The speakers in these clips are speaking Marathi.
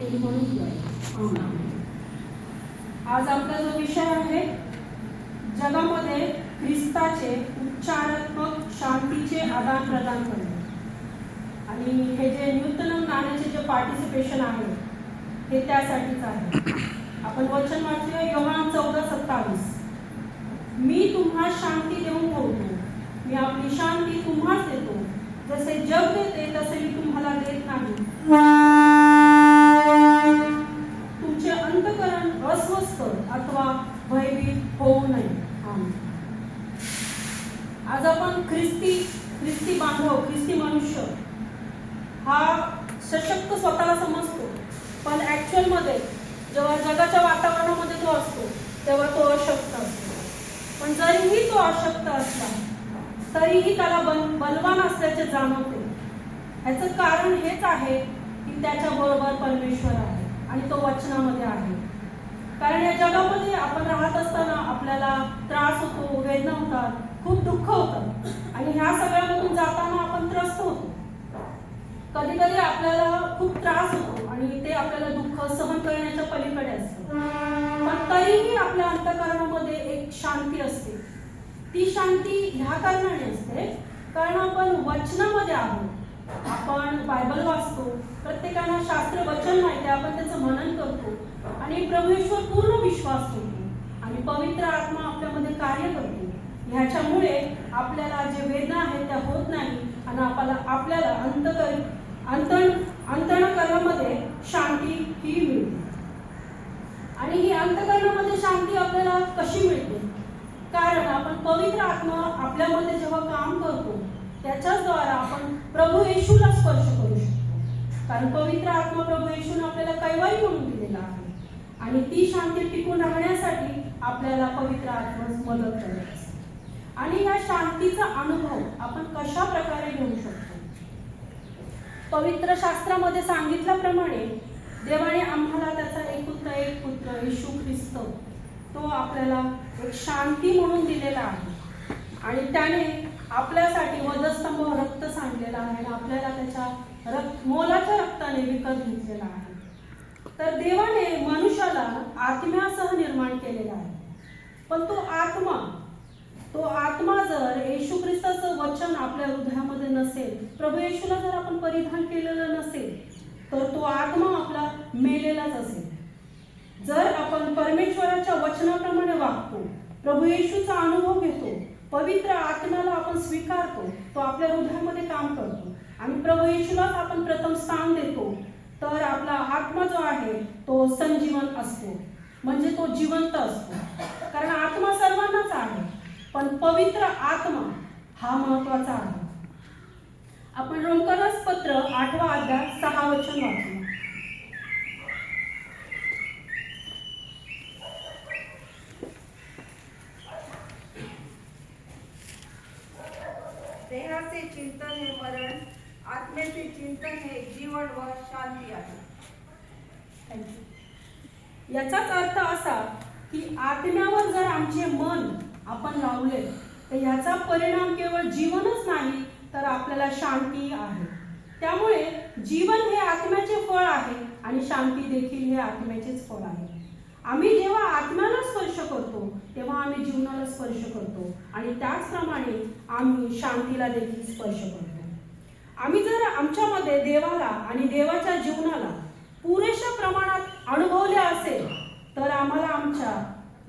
केली म्हणून आज आपला जो विषय आहे जगामध्ये ख्रिस्ताचे उपचारात्मक शांतीचे आदान प्रदान करणे. आणि हे जे न्यूतन नाण्याचे जे पार्टिसिपेशन आहे हे त्यासाठीच आहे. आपण वचन वाचूया योहान 14:27. मी तुम्हा शांती देऊन ठेवतो, मी आपली शांती तुम्हास देतो, जसे जग देते तसे मी तुम्हाला देत नाही. तुमचे अंतःकरण अस्वस्थ अथवा भयभीत होऊ नये. आज आपण ख्रिस्ती बांधव, ख्रिस्ती मनुष्य हा सशक्त स्वतःला समजतो, पण ऍक्च्युअल मध्ये जेव्हा जगाच्या वातावरणामध्ये तो असतो तेव्हा तो अशक्त असतो. पण जरीही तो अशक्त असला तरीही त्याला बलवान असल्याचे जाणवते. ह्याचं कारण हेच आहे की त्याच्या बरोबर परमेश्वर आहे आणि तो वचनामध्ये आहे. कारण या जगामध्ये आपण राहत असताना आपल्याला त्रास होतो, वेदना होतात, खूप दुःख होतं आणि ह्या सगळ्यामधून जाताना आपण त्रस्त होतो. कधी कधी आपल्याला खूप त्रास होतो आणि ते आपल्याला दुःख सहन करण्याच्या पलीकडे असतं. पण तरीही आपल्या अंतःकरणामध्ये एक शांती असते. ती शांती ह्या कारणाने असते कारण आपण वचनामध्ये आहोत. आपण बायबल वाचतो, प्रत्येकाला शास्त्र वचन माहिती, आपण त्याचं मनन करतो आणि प्रभू येशूवर पूर्ण विश्वास ठेवतो आणि पवित्र आत्मा आपल्यामध्ये कार्य करतो. ह्याच्यामुळे आपल्याला जे वेदना आहेत त्या होत नाही आणि आपल्याला अंतःकरणामध्ये शांती ही मिळते. आणि ही अंतःकरणामध्ये शांती आपल्याला कशी मिळते? कारण आपण पवित्र आत्मा आपल्यामध्ये जेव्हा काम करतो त्याच्याच द्वारा आपण प्रभू येशूला स्पर्श करू शकतो. कारण पवित्र आत्मा प्रभू येशूने आपल्याला कैवारी म्हणून दिलेला आहे आणि ती शांती टिकून राहण्यासाठी आपल्याला पवित्र आत्मा मदत करत असते. आणि या शांतीचा अनुभव आपण कशा प्रकारे घेऊ शकतो? पवित्र शास्त्रामध्ये सांगितल्याप्रमाणे देवाने आम्हाला त्याचा एकुलता एक पुत्र येशू ख्रिस्त तो आपल्याला एक शांती म्हणून दिलेला आहे आणि त्याने आपल्यासाठी वधस्तंभ रक्त सांडलेला आहे आणि आपल्याला त्याच्या मोलाच्या रक्ताने विकत घेतलेला आहे. तर देवाने मनुष्याला आत्म्यासह निर्माण केलेला आहे. पण तो आत्मा जर येशू ख्रिस्ताचं वचन आपल्या हृदयामध्ये नसेल, प्रभू येशूला जर आपण परिधान केलेलं नसेल, तर तो आत्मा आपला मेलेलाच असेल. जर आपण परमेश्वराच्या वचनाप्रमाणे वागतो, प्रभू येशूचा अनुभव घेतो, पवित्र आत्म्याला आपण स्वीकारतो, तो आपल्या हृदयामध्ये काम करतो आणि प्रभू येशूलाच आपण प्रथम स्थान देतो, तर आपला आत्मा जो आहे तो संजीवन असतो, म्हणजे तो जिवंत असतो. कारण आत्मा सर्वांनाच आहे पण पवित्र आत्मा हा महत्वाचा आहे. आपण रोमकरास पत्र 8वा अध्याय 6 वचन वाचू. देहाचे चिंतन हे मरण, आत्म्याचे चिंतन हे जीवन व शांती आहे. याचाच अर्थ असा की आत्म्यावर जर आमचे मन आपण लावले तर याचा परिणाम केवळ जीवनच नाही तर आपल्याला शांती आहे. त्यामुळे जीवन हे आत्म्याचे फळ आहे आणि शांती देखील हे आत्म्याचेच फळ आहे. आम्ही जेव्हा आत्म्याला स्पर्श करतो तेव्हा आम्ही जीवनाला स्पर्श करतो आणि त्याचप्रमाणे आम्ही शांतीला देखील स्पर्श करतो. आम्ही जर आमच्यामध्ये देवाला आणि देवाच्या जीवनाला पुरेशा प्रमाणात अनुभवले असेल तर आम्हाला आमच्या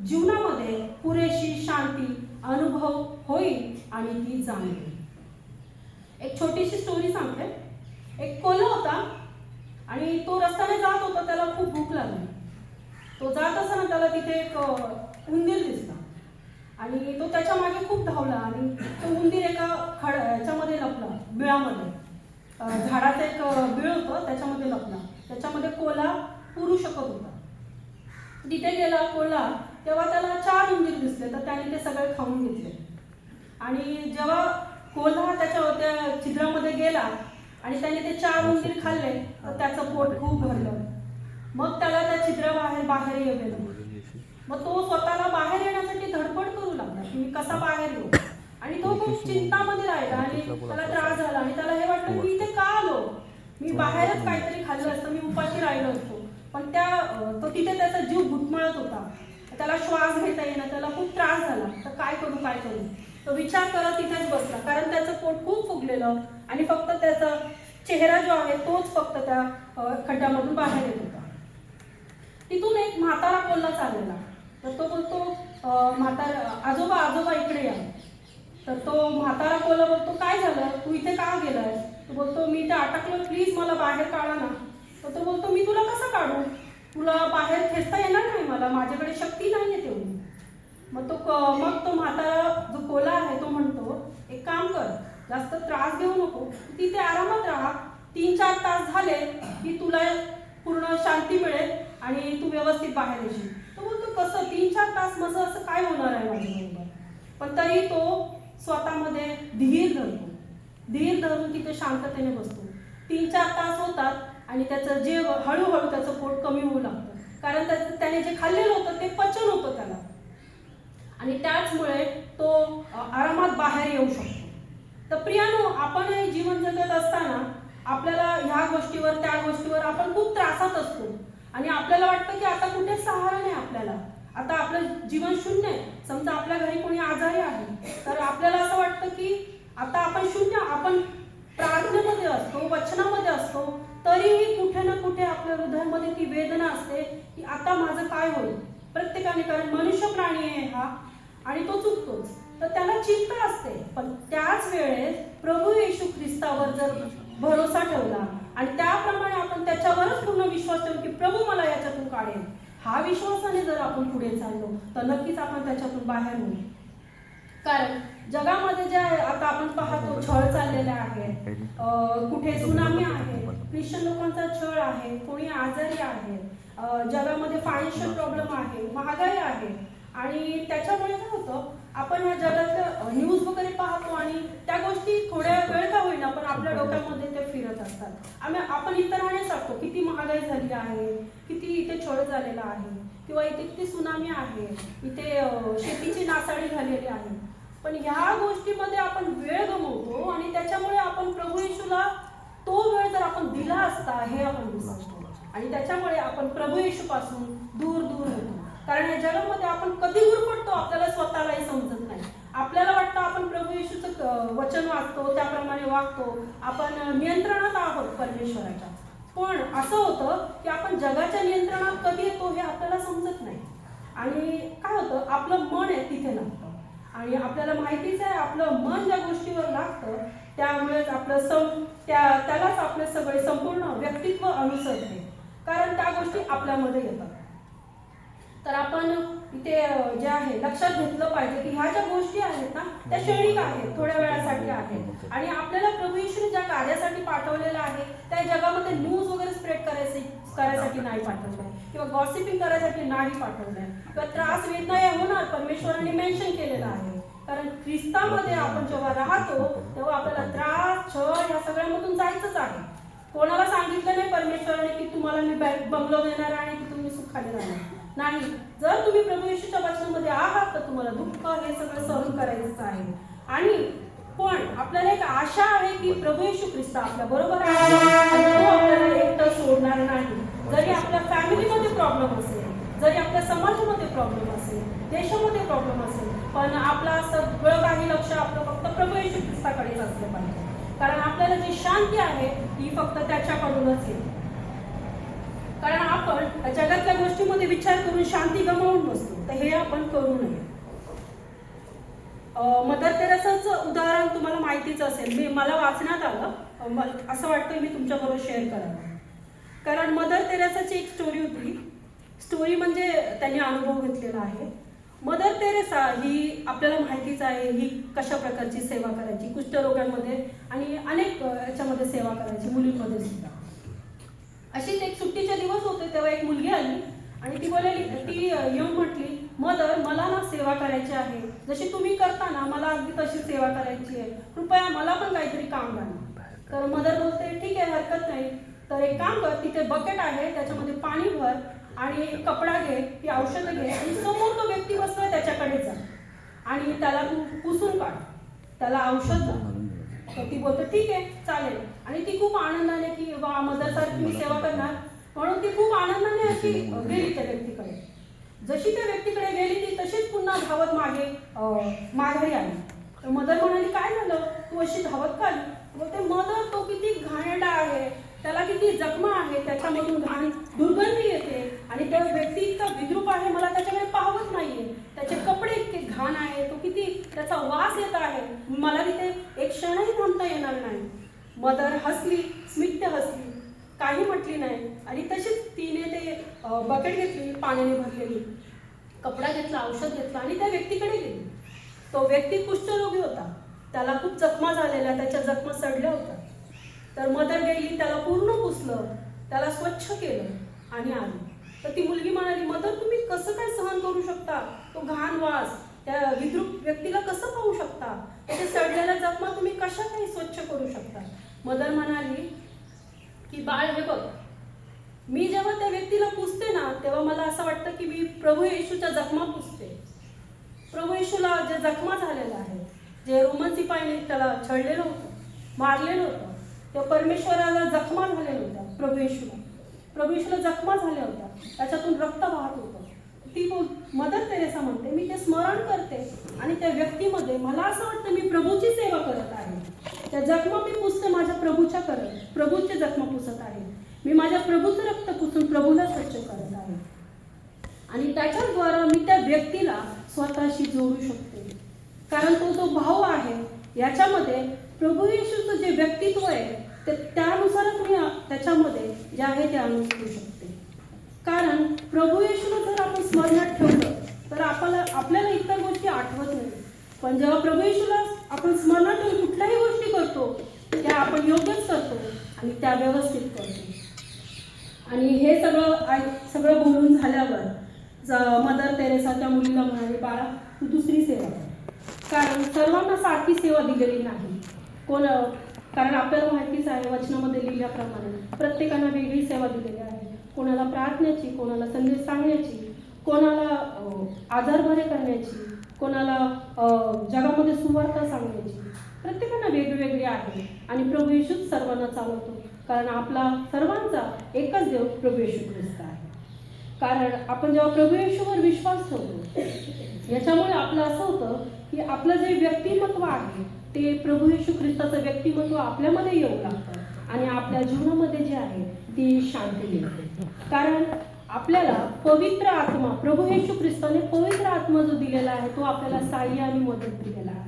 जीवनामध्ये पुरेशी शांती अनुभव होईल आणि ती जाणवेल. एक छोटीशी स्टोरी सांगते. एक कोल्हा होता आणि तो रस्त्याने जात होता, त्याला खूप भूक लागली. तो जात असताना त्याला तिथे एक उंदीर दिसला आणि तो त्याच्या मागे खूप धावला आणि तो उंदीर एका याच्यामध्ये लपला, बिळामध्ये. झाडाचं एक बिळ होतं त्याच्यामध्ये लपला. त्याच्यामध्ये कोल्हा पुरू शकत होता. तिथे गेला कोल्हा तेव्हा त्याला 4 उंदीर दिसले, तर त्याने ते सगळे खाऊन घेतले. आणि जेव्हा कोल्हा त्या छिद्रामध्ये गेला आणि त्याने ते 4 उंदीर खाल्ले तर त्याचं पोट खूप भरलं. मग त्याला त्या छिद्राबाहेर येऊ गेलं. मग तो स्वतःला बाहेर येण्यासाठी धडपड करू लागला की मी कसा बाहेर येऊ. आणि तो खूप चिंतामध्ये राहिला आणि त्याला त्रास झाला आणि त्याला हे वाटलं की इथे का आलो, मी बाहेरच काहीतरी खाल्लं असतं, मी उपाशी राहिलो असतो. पण तो तिथे त्याचा जीव घुटमळत होता, त्याला श्वास घेता येईना, त्याला खूप त्रास झाला. तर काय करू. तो विचार करत तिथेच बसला, कारण त्याचं पोट खूप फुगलेलं आणि फक्त त्याचा चेहरा जो आहे तोच फक्त त्या खड्ड्यामधून बाहेर येत होता. तिथून एक म्हातारा कोल्हा चाललेला. तर तो बोलतो, आजोबा इकडे या. तर तो म्हातारा कोल्हा बोलतो, काय झालं, तू इथे का गेलाय? तो बोलतो, मी इथे अटकलो, प्लीज मला बाहेर काढा ना. तर तो बोलतो, मी तुला कसं काढू, तुला बाहेर खेचता येणार नाही, मला माझ्याकडे शक्ती नाही आहे तेवढी. मग तो म्हातारा जो कोल्हा आहे तो म्हणतो, एक काम कर, जास्त त्रास घेऊ नको, तिथे आरामात राहा, 3-4 तास झाले की तुला पूर्ण शांती मिळेल आणि तू व्यवस्थित बाहेर येशील. तो बोलतो, कसं 3-4 तास, माझं असं काय होणार आहे माझ्याबरोबर? पण तरी तो स्वतःमध्ये धीर धरून तिथे शांततेने बसतो. 3-4 तास होतात आणि त्याचं जे हळूहळू त्याचं पोट कमी होऊ लागतं, कारण त्याने जे खाल्लेलं होतं ते पचन होतं त्याला, आणि त्याचमुळे तो आरामात बाहेर येऊ शकतो. तर प्रियानो, आपण हे जीवन जगत असताना आपल्याला ह्या गोष्टीवर त्या गोष्टीवर आपण खूप त्रासात असतो आणि आपल्याला वाटतं की आता कुठे सहारा नाही आपल्याला, आता आपलं जीवन शून्य आहे. समजा आपल्या घरी कोणी आजारी आहे तर आपल्याला असं वाटतं की आता आपण शून्य, आपण प्रार्थनेमध्ये असतो, वचनामध्ये असतो, तरीही कुठे ना कुठे आपल्या हृदयामध्ये ती वेदना असते की आता माझं काय होईल. प्रत्येकाने, कारण मनुष्य प्राणी आहे हा आणि तो चुकतोच, तर त्याला चिंता असते. पण त्याच वेळेस प्रभू येशू ख्रिस्तावर जर भरोसा ठेवला आणि त्याप्रमाणे आपण त्याच्यावरच पूर्ण विश्वास ठेवू की प्रभू मला याच्यातून काढेल, हा विश्वासाने जर आपण पुढे चाललो तर नक्कीच आपण त्याच्यातून बाहेर होऊ. कारण जगामध्ये जे आहे आता आपण पाहतो, छळ चाललेला आहे, कुठे सुनामी आहे, ख्रिश्चन लोकांचा छळ आहे, कोणी आजारी आहे, जगामध्ये फायनान्शियल प्रॉब्लेम आहे, महागाई आहे, आणि त्याच्यामुळे काय होतं, आपण ह्या जगात न्यूज वगैरे पाहतो आणि त्या गोष्टी थोड्या वेळ का होईना पण आपल्या डोक्यामध्ये ते फिरत असतात. आपण इतरांना सांगतो किती महागाई झाली आहे, किती इथे छळ झालेला आहे, किंवा इथे किती सुनामी आहे, इथे शेतीची नासाडी झालेली आहे. पण ह्या गोष्टीमध्ये आपण वेळ गमावतो आणि त्याच्यामुळे आपण प्रभू येशूला तो वेळ जर आपण दिला असता हे आपण विसरतो आणि त्याच्यामुळे आपण प्रभू येशूपासून दूर होतो. कारण या जगामध्ये आपण कधी गुरफटतो आपल्याला स्वतःलाही समजत नाही. आपल्याला वाटतं आपण प्रभू येशूचं वचन वाचतो, त्याप्रमाणे वागतो, आपण नियंत्रणात आहोत परमेश्वराच्या. पण असं होतं की आपण जगाच्या नियंत्रणात कधी येतो हे आपल्याला समजत नाही. आणि काय होतं, आपलं मन आहे तिथे लागतं आणि आपल्याला माहितीच आहे आपलं मन ज्या गोष्टीवर लागतं त्यामुळेच त्यालाच आपले सगळे संपूर्ण व्यक्तित्व अनुसरते, कारण त्या गोष्टी आपल्यामध्ये येतात. तर आपण इथे जे आहे लक्षात घेतलं पाहिजे की ह्या ज्या गोष्टी आहेत ना त्या क्षणिक आहेत, थोड्या वेळासाठी आहेत, आणि आपल्याला प्रभू येशूने ज्या कार्यासाठी पाठवलेलं आहे त्या जगामध्ये न्यूज वगैरे स्प्रेड करायसाठी नाही पाठवलंय, किंवा गॉसिपिंग करायसाठी नाही पाठवलंय, किंवा त्रास वेदना हे होणार परमेश्वराने मेन्शन केलेलं आहे. कारण ख्रिस्तामध्ये आपण जेव्हा राहतो तेव्हा आपल्याला त्रास, छळ या सगळ्यामधून जायचंच आहे. कोणाला सांगितलं नाही परमेश्वराने की तुम्हाला मी बंगलो देणार आणि की तुम्ही सुखाने राहणार नाही. जर तुम्ही प्रभू येशूच्या वचनामध्ये आहात तर तुम्हाला दुःख हे सगळं सहन करायचंच आहे. आणि पण आपल्याला एक आशा आहे की प्रभू येशू ख्रिस्त आपल्या बरोबर आहे आणि तो आपल्याला एकटं सोडणार नाही. जरी आपल्या फॅमिलीमध्ये प्रॉब्लेम असेल, जरी आपल्या समाजामध्ये प्रॉब्लेम असेल, देशामध्ये प्रॉब्लेम असेल, पण आपला सगळं काही लक्ष आपलं फक्त प्रभू येशू ख्रिस्ताकडेच असलं पाहिजे. कारण आपल्याला जी शांती आहे ती फक्त त्याच्याकडूनच येते. कारण आपण जगातल्या गोष्टीमध्ये विचार करून शांती गमावून बसतो, तर हे आपण करू नये. मदर तेरेसाचं उदाहरण तुम्हाला माहितीच असेल, मला वाचण्यात आलं, असं वाटतं मी तुमच्याबरोबर शेअर करावं. कारण मदर तेरेसाची एक स्टोरी होती. स्टोरी म्हणजे त्यांनी अनुभव घेतलेला आहे. मदर तेरेसा ही आपल्याला माहितीच आहे, ही कशा प्रकारची सेवा करायची, कुष्ठरोगांमध्ये आणि अनेक याच्यामध्ये सेवा करायची, मुलींमध्ये सुद्धा. अशीच एक सुट्टीचे दिवस होते तेव्हा एक मुलगी आली आणि ती येऊन म्हटली, मदर मला ना सेवा करायची आहे, जशी तुम्ही करता ना मला अगदी तशी सेवा करायची आहे, कृपया मला पण काहीतरी काम द्या. तर मदर बोलते, ठीक आहे, हरकत नाही. तर एक काम कर, तिथे बकेट आहे त्याच्यामध्ये पाणी भर आणि कपडा घे, ती औषधं घे आणि समोर तो व्यक्ती बसतोय त्याच्याकडे जा आणि त्याला तू पुसून काढ, त्याला औषध द्या. तर ती बोलते ठीक आहे चालेल. आणि ती खूप आनंदाने की मदर सारखी मी सेवा करणार म्हणून ती खूप आनंदाने तशी गेली त्या व्यक्तीकडे. जशी त्या व्यक्तीकडे गेली ती तशीच पुन्हा धावत माघारी आली. तर मदर म्हणाली, काय झालं, तू अशी धावत का आली? बोलते, मदर, तो किती घाणेरडा आहे, त्याला किती जखमा आहे, त्याच्यामधून घाण दुर्गंधी येते आणि तो व्यक्ती इतका विद्रूप आहे, मला त्याच्याकडे पाहवत नाहीये, त्याचे कपडे इतके घाण आहे, तो किती त्याचा वास येत आहे, मला तिथे एक क्षणही थांबता येणार नाही. मदर हसली, स्मित हसली, काही म्हटली नाही आणि तशीच तिने ते बकेट घेतली, पाण्याने भरलेली, कपडा घेतला, औषध घेतलं आणि त्या व्यक्तीकडे गेली. तो व्यक्ती कुष्ठरोगी होता, त्याला खूप जखमा झालेल्या, त्याच्या जखमा सडल्या होत्या. तर मदर गेली, त्याला पूर्ण पुसलं, त्याला स्वच्छ केलं आणि आली. तर ती मुलगी म्हणाली, मदर, तुम्ही कसं काय सहन करू शकता तो घाण वास, त्या विद्रूप व्यक्तीला कसं पाहू शकता, त्याच्या सडलेल्या जखमा तुम्ही कशा काही स्वच्छ करू शकता? मदर म्हणाली की बाळ, हे बघ, मी जेव्हा त्या व्यक्तीला पुसते ना, तेव्हा मला असं वाटतं की मी प्रभू येशूच्या जखमा पुसते. प्रभू येशूला जे जखमा झालेल्या आहेत, जे रोमन शिपाईने त्याला छळलेलं होतं, मारलेलं होतं, त्या परमेश्वराला जखमा झालेल्या होत्या. प्रभू येशूला जखमा झाल्या होत्या, त्याच्यातून रक्त वाहत होतं. ती मदर तेरेसा म्हणते, मी ते स्मरण करते आणि त्या व्यक्तीमध्ये मला असं वाटतं मी प्रभूची सेवा करत आहे. त्या जखमा मी पुसते, माझ्या प्रभूचे जखमा पुसत आहे. मी माझ्या प्रभूचं रक्त पुसून प्रभूला स्वच्छ करत आहे आणि त्याच्याद्वारा मी त्या व्यक्तीला स्वतःशी जोडू शकते. कारण तो जो भाव आहे, याच्यामध्ये प्रभू येशूचं जे व्यक्तित्व आहे ते त्यानुसारच मी त्याच्यामध्ये जे आहे ते अनुसरू शकते. कारण प्रभू येशूला जर आपण स्मरणात ठेवलं तर आपल्याला इतर गोष्टी आठवत नाही. पण जेव्हा प्रभू येशूला आपण स्मरणात ठेवून कुठल्याही गोष्टी करतो त्या आपण योग्यच करतो आणि त्या व्यवस्थित करतो. आणि हे सगळं बोलून झाल्यावर मदर तेरेसा त्या मुलीला म्हणाली, बाळा, तू दुसरी सेवा कर. कारण सर्वांना सारखी सेवा दिलेली नाही. कारण आपल्याला माहितीच आहे, वचनामध्ये लिहिल्याप्रमाणे प्रत्येकाला वेगळी सेवा दिलेली आहे. कोणाला प्रार्थनेची, कोणाला संदेश सांगण्याची, कोणाला आजार बरे करण्याची, कोणाला जगामध्ये सुवार्ता सांगण्याची. प्रत्येकाला वेगवेगळी आहे आणि प्रभू येशूच सर्वांना चालवतो. कारण आपला सर्वांचा एकच देव प्रभू येशू ख्रिस्त आहे. कारण आपण जेव्हा प्रभू येशूवर विश्वास ठेवतो, याच्यामुळे आपलं असं होतं की आपलं जे व्यक्तिमत्व आहे ते प्रभू येशू ख्रिस्ताचं व्यक्तिमत्व आपल्यामध्ये येऊ लागतं आणि आपल्या जीवनामध्ये जे आहे ती शांती मिळते. कारण आपल्याला पवित्र आत्मा, प्रभू येशू ख्रिस्ताने पवित्र आत्मा जो दिलेला आहे तो आपल्याला सहाय्य आणि मदत दिलेला आहे.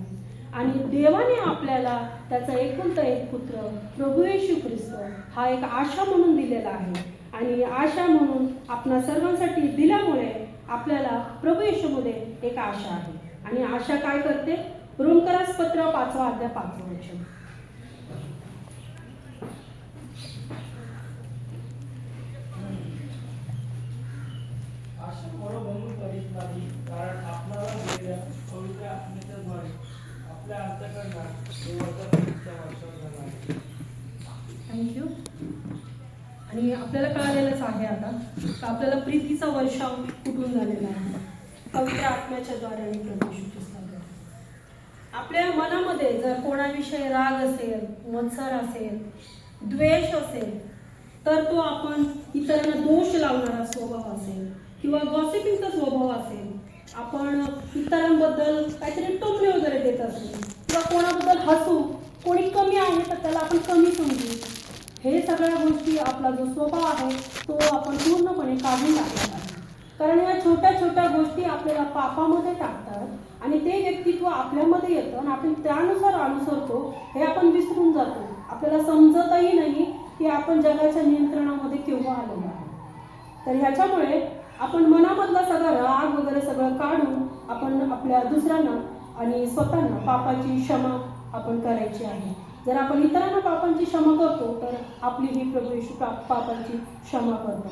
आणि देवाने आपल्याला त्याचा एकुलता एक पुत्र प्रभू येशू ख्रिस्त हा एक आशा म्हणून दिलेला आहे. आणि आशा म्हणून आपणा सर्वांसाठी दिल्यामुळे आपल्याला प्रभू येशूमध्ये एक आशा आहे. आणि आशा काय करते? रोमकरास पत्र 5 अध्याय 5 वचन. आशा मनोभंग करीत नाही, कारण आपल्याला दिलेल्या पवित्र आत्म्याच्याद्वारे आपल्या अंतःकरणात देवाचा प्रेमाचा वर्षाव झाला आहे. थँक्यू. आणि आपल्याला कळालेलंच आहे आता का आपल्याला प्रीतीचा वर्षाव कुठून झालेला आहे? पवित्र आत्म्याच्या द्वारे आणि प्रभू येशू ख्रिस्ताद्वारे. आपल्या मनामध्ये जर कोणाविषयी राग असेल, मत्सर असेल, द्वेष असेल, तर तो आपण इतरांना दोष लावणारा स्वभाव असेल किंवा गॉसिपिंगचा स्वभाव असेल, आपण इतरांबद्दल काहीतरी टोमणे वगैरे देत असेल किंवा कोणाबद्दल हसू, कोणी कमी आहे तर त्याला आपण कमी समजू, हे सगळ्या गोष्टी आपला जो स्वभाव आहे तो आपण पूर्णपणे काढून टाकला पाहिजे. कारण या छोट्या छोट्या गोष्टी आपल्याला पापामध्ये टाकतात आणि ते व्यक्तित्व आपल्यामध्ये येतं आणि आपण त्यानुसार अनुसरतो हे आपण विसरून जातो. आपल्याला समजतही नाही की आपण जगाच्या नियंत्रणामध्ये केव्हा आलेलो आहे. तर ह्याच्यामुळे आपण मनामधला सगळा राग वगैरे सगळं काढून आपण आपल्या दुसऱ्यांना आणि स्वतःला पापाची क्षमा आपण करायची आहे. जर आपण इतरांना पापांची क्षमा करतो तर आपली ही प्रभू येशू पापांची क्षमा करतो.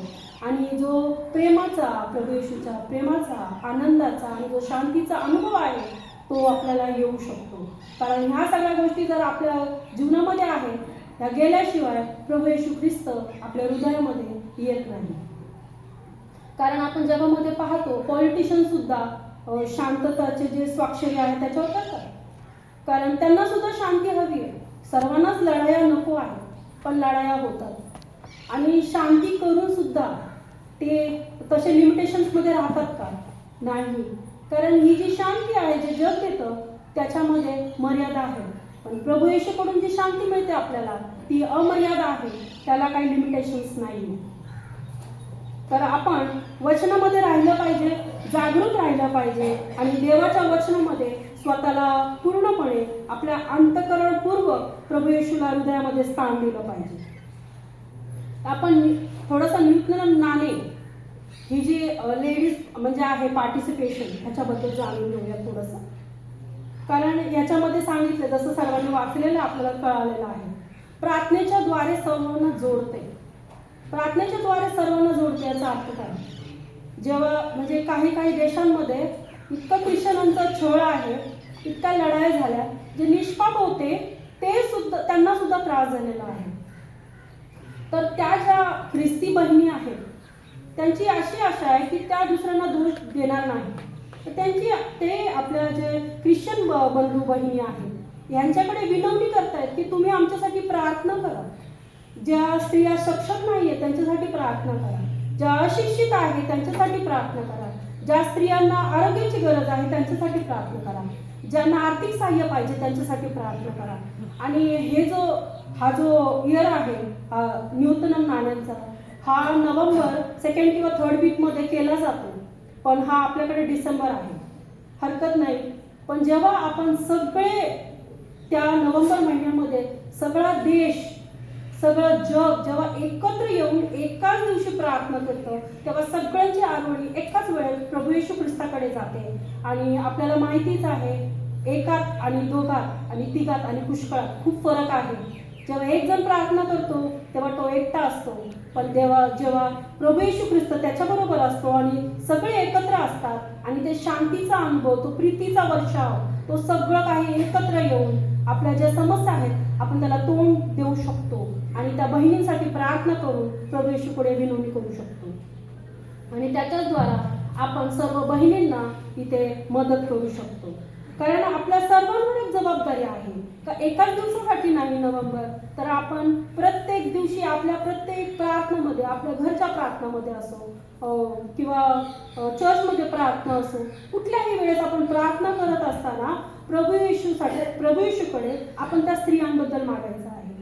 आणि जो प्रेमाचा, प्रभू येशूचा प्रेमाचा, आनंदाचा आणि जो शांतीचा अनुभव आहे तो आपल्याला येऊ शकतो. कारण ह्या सगळ्या गोष्टी जर आपल्या जीवनामध्ये आहेत, ह्या गेल्याशिवाय प्रभू येशू ख्रिस्त आपल्या हृदयामध्ये येत नाही. कारण आपण जगामध्ये पाहतो पॉलिटिशियन सुद्धा शांतताचे जे स्वाक्षरी आहे त्याच्यावर करतात. कारण त्यांना सुद्धा शांती हवी आहे. सर्वांनाच लढाया नको आहेत, पण लढाया होतात. आणि शांती करून सुद्धा ते तसे लिमिटेशन्समध्ये राहतात का? नाही. कारण ही जी शांती आहे, जे जग देतं त्याच्यामध्ये मर्यादा आहे. पण प्रभू येशूकडून जी शांती मिळते आपल्याला ती अमर्याद आहे, त्याला काही लिमिटेशन्स नाही. तर आपण वचनामध्ये राहिलं पाहिजे, जागरूक राहिलं पाहिजे आणि देवाच्या वचनामध्ये स्वतःला पूर्णपणे आपल्या अंतःकरणपूर्वक प्रभू येशूला हृदयामध्ये स्थान दिलं पाहिजे. आपण थोडंसं न्यूटन नाणे ही जी लेडीज म्हणजे आहे पार्टिसिपेशन ह्याच्याबद्दल जाणून घेऊया थोडंसं. कारण याच्यामध्ये सांगितलं, जसं सर्वांनी वाचलेलं आपल्याला कळालेलं आहे, प्रार्थनेच्या द्वारे सर्वांना जोडते. प्रार्थनेच्या द्वारे सर्वांना जोडते याचा अर्थ काय? जेव्हा म्हणजे काही देशांमध्ये इतकं ख्रिश्चनांचा छळ आहे, इतक्या लढाई झाल्या, जे निष्पाप होते ते सुद्धा त्यांना सुद्धा त्रास झालेला आहे. तर त्या ज्या ख्रिस्ती बहिणी आहेत त्यांची अशी आशा आहे की त्या दुसऱ्यांना दोष देणार नाही. तर ते आपल्या जे ख्रिश्चन बंधू बहिणी आहेत यांच्याकडे विनवणी करतायत की तुम्ही आमच्यासाठी प्रार्थना करा. ज्या स्त्रिया सक्षम नाही आहेत त्यांच्यासाठी प्रार्थना करा, ज्या अशिक्षित आहेत त्यांच्यासाठी प्रार्थना करा, ज्या स्त्रियांना आरोग्याची गरज आहे त्यांच्यासाठी प्रार्थना करा, ज्यांना आर्थिक सहाय्य पाहिजे त्यांच्यासाठी प्रार्थना करा. आणि हा जो इयर आहे न्यूटन नाण्यांचा, हा नोव्हेंबर 2nd किंवा 3rd वीकमध्ये केला जातो. पण हा आपल्याकडे डिसेंबर आहे, हरकत नाही. पण जेव्हा आपण सगळे त्या नोव्हेंबर महिन्यामध्ये सगळा देश, सगळं जग जेव्हा एकत्र येऊन एकाच दिवशी प्रार्थना करतं, तेव्हा सगळ्यांची आरोळी एकाच वेळेत प्रभू येशू ख्रिस्ताकडे जाते. आणि आपल्याला माहितीच आहे, एकात आणि दोघात आणि तिघात आणि पुष्कळात खूप फरक आहे. जेव्हा एक जण प्रार्थना करतो तेव्हा तो एकटा असतो, पण जेव्हा प्रभू येशू ख्रिस्त त्याच्याबरोबर असतो आणि सगळे एकत्र असतात आणि ते शांतीचा अनुभव, तो प्रीतीचा वर्षाव, तो सगळं काही एकत्र येऊन आपल्या ज्या समस्या आहेत आपण त्याला तोंड देऊ शकतो आणि त्या बहिणींसाठी प्रार्थना करून प्रभू येशूकडे विनवणी करू शकतो. आणि त्याच्याद्वारा आपण सर्व बहिणींना इथे मदत करू शकतो. कारण आपल्या सर्वांवर एक जबाबदारी आहे का एकाच दिवसासाठी नाही नोव्हेंबर, तर आपण प्रत्येक दिवशी आपल्या प्रत्येक प्रार्थनेमध्ये, आपल्या घरच्या प्रार्थनेमध्ये असो किंवा चर्चमध्ये प्रार्थना असो, कुठल्याही वेळेस आपण प्रार्थना करत असताना प्रभू येशूकडे आपण त्या स्त्रियांबद्दल मागायचं आहे.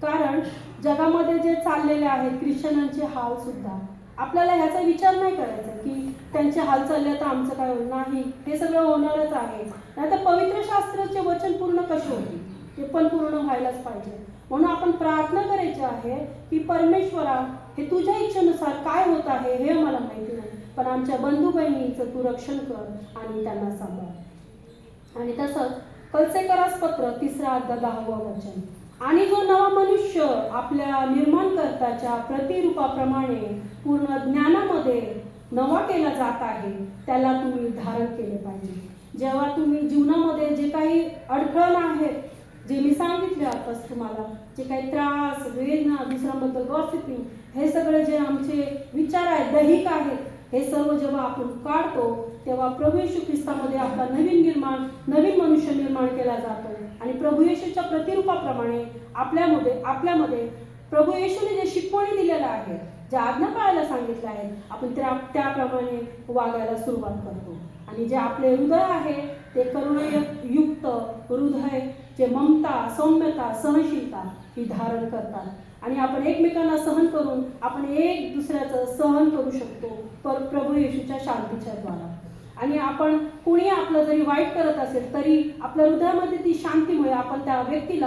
कारण जगामध्ये जे चाललेले आहेत ख्रिश्चनांचे हाल सुद्धा, आपल्याला ह्याचा विचार नाही करायचा की त्यांचे हाल चालले तर आमचं काय होईल. नाही, हे सगळं होणारच आहे. नाही तर पवित्र शास्त्राचे वचन पूर्ण कसे होतील, ते पण पूर्ण व्हायलाच पाहिजे. म्हणून आपण प्रार्थना करायची आहे की परमेश्वरा, हे तुझ्या इच्छेनुसार काय होत आहे हे मला माहिती नाही, पण आमच्या बंधू बहिणींचं तू रक्षण कर आणि त्यांना सांभाळ. आणि तसंच कलसेकरास पत्र 3 अध्याय 10 वचन, आणि जो नवा मनुष्य आपल्या निर्माणकर्त्याच्या प्रतिरूपाप्रमाणे पूर्ण ज्ञानामध्ये नवा केला जात आहे त्याला तुम्ही धारण केले पाहिजे. जेव्हा तुम्ही जीवनामध्ये जे काही अडखळण आहेत, जे मी सांगितले आताच तुम्हाला, जे काही त्रास, वेदना, दुसऱ्यांबद्दल गॉसिपिंग, हे सगळे जे आमचे विचार आहेत, दैहिक आहेत, हे सर्व जेव्हा आपण काढतो तेव्हा प्रभू येशू ख्रिस्तामध्ये आपला नवीन मनुष्य निर्माण केला जातो. आणि प्रभू येशूच्या प्रतिरूपाप्रमाणे आपल्यामध्ये प्रभू येशूने जे शिकवणी दिलेल्या आहेत, ज्या आज्ञा पाळायला सांगितल्या आहेत, आपण त्याप्रमाणे वागायला सुरुवात करतो. आणि जे आपले हृदय आहे ते करुणायुक्त हृदय, जे ममता, सौम्यता, सहनशीलता ही धारण करतात. आणि आपण एकमेकांना सहन करून आपण एक दुसऱ्याचं सहन करू शकतो प्रभू येशूच्या शांतीच्या द्वारा. आणि आपण कोणी आपलं जरी वाईट करत असेल तरी आपल्या हृदयामध्ये ती शांतीमुळे आपण त्या व्यक्तीला